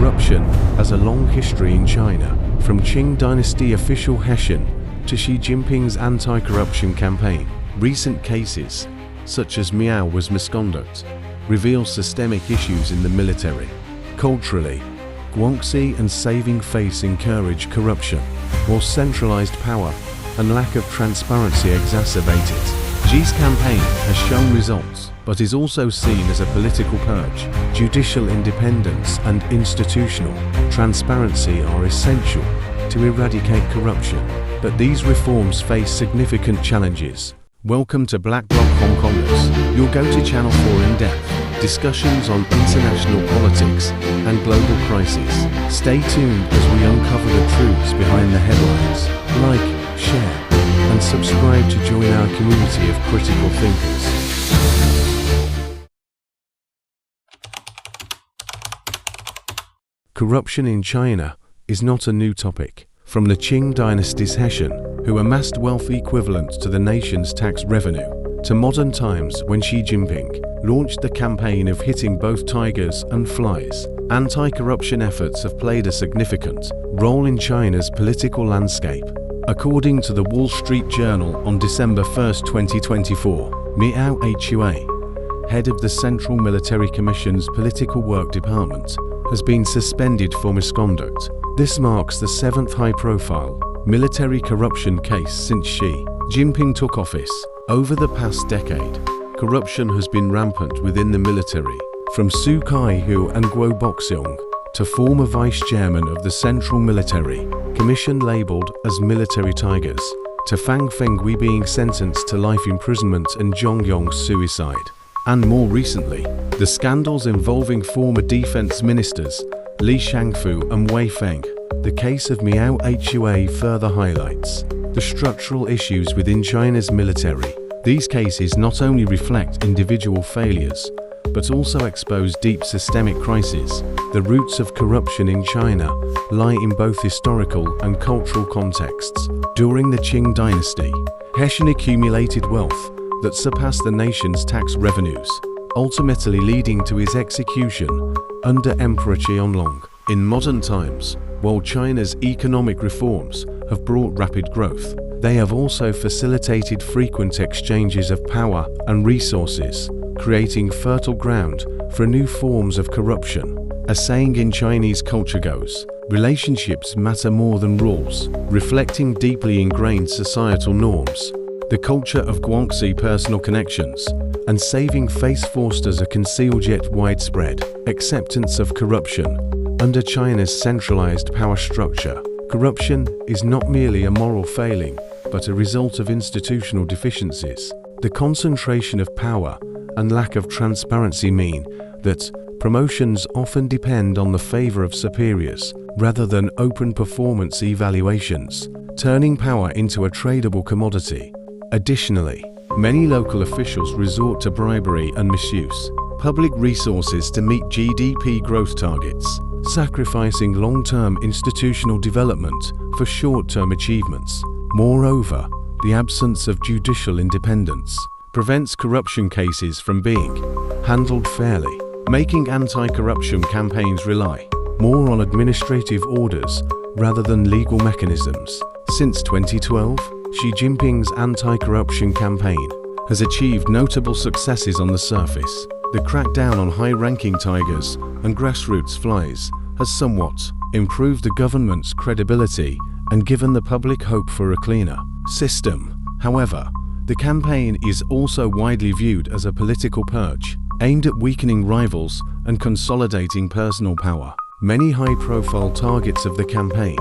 Corruption has a long history in China, from Qing Dynasty official Hessian to Xi Jinping's anti-corruption campaign. Recent cases, such as Miao Hua's misconduct, reveal systemic issues in the military. Culturally, Guangxi and saving face encourage corruption, while centralized power and lack of transparency exacerbate it. Xi's campaign has shown results, but is also seen as a political purge. Judicial independence and institutional transparency are essential to eradicate corruption, but these reforms face significant challenges. Welcome to Black Bloc Hong Kongers, your go-to channel for in-depth discussions on international politics and global crises. Stay tuned as we uncover the truths behind the headlines. Like, share, and subscribe to join our community of critical thinkers. Corruption in China is not a new topic. From the Qing dynasty's Hessian, who amassed wealth equivalent to the nation's tax revenue, to modern times when Xi Jinping launched the campaign of hitting both tigers and flies, anti-corruption efforts have played a significant role in China's political landscape. According to the Wall Street Journal on December 1, 2024, Miao Hua, head of the Central Military Commission's Political Work Department, has been suspended for misconduct. This marks the seventh high-profile military corruption case since Xi Jinping took office. Over the past decade, corruption has been rampant within the military, from Su Kai-hu and Guo Boxiong to former vice-chairman of the Central Military Commission labeled as military tigers, to Fang Fenghui being sentenced to life imprisonment and Zhong Yong's suicide. And more recently, the scandals involving former defense ministers Li Shangfu and Wei Feng. The case of Miao Hua further highlights the structural issues within China's military. These cases not only reflect individual failures, but also expose deep systemic crises. The roots of corruption in China lie in both historical and cultural contexts. During the Qing dynasty, Hessian accumulated wealth that surpassed the nation's tax revenues, ultimately leading to his execution under Emperor Qianlong. In modern times, while China's economic reforms have brought rapid growth, they have also facilitated frequent exchanges of power and resources, creating fertile ground for new forms of corruption. A saying in Chinese culture goes, "Relationships matter more than rules," reflecting deeply ingrained societal norms. The culture of Guangxi personal connections and saving face fosters a concealed yet widespread acceptance of corruption. Under China's centralized power structure, corruption is not merely a moral failing, but a result of institutional deficiencies. The concentration of power and lack of transparency mean that promotions often depend on the favor of superiors rather than open performance evaluations, turning power into a tradable commodity. Additionally, many local officials resort to bribery and misuse public resources to meet GDP growth targets, sacrificing long-term institutional development for short-term achievements. Moreover, the absence of judicial independence prevents corruption cases from being handled fairly, making anti-corruption campaigns rely more on administrative orders rather than legal mechanisms. Since 2012, Xi Jinping's anti-corruption campaign has achieved notable successes on the surface. The crackdown on high-ranking tigers and grassroots flies has somewhat improved the government's credibility and given the public hope for a cleaner system. However, the campaign is also widely viewed as a political purge, aimed at weakening rivals and consolidating personal power. Many high-profile targets of the campaign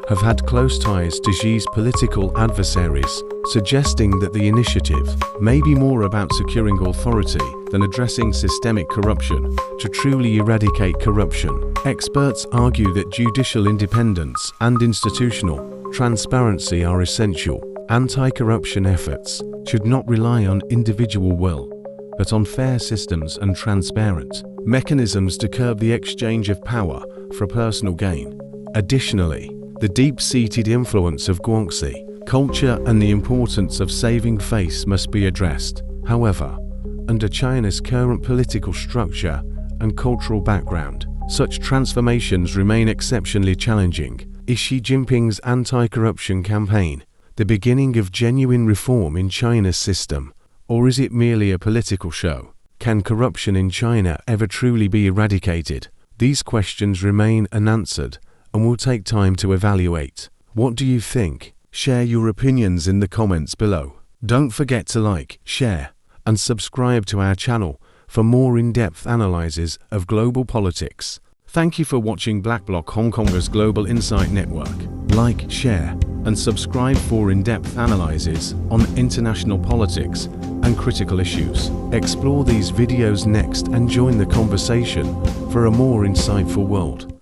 have had close ties to Xi's political adversaries, suggesting that the initiative may be more about securing authority than addressing systemic corruption. To truly eradicate corruption, experts argue that judicial independence and institutional transparency are essential. Anti-corruption efforts should not rely on individual will, but on fair systems and transparent mechanisms to curb the exchange of power for personal gain. Additionally, the deep-seated influence of Guangxi culture and the importance of saving face must be addressed. However, under China's current political structure and cultural background, such transformations remain exceptionally challenging. Is Xi Jinping's anti-corruption campaign the beginning of genuine reform in China's system, or is it merely a political show? Can corruption in China ever truly be eradicated? These questions remain unanswered and will take time to evaluate. What do you think? Share your opinions in the comments below. Don't forget to like, share, and subscribe to our channel for more in-depth analyses of global politics. Thank you for watching Black Bloc Hong Kong's Global Insight Network. Like, share, and subscribe for in-depth analyses on international politics and critical issues. Explore these videos next and join the conversation for a more insightful world.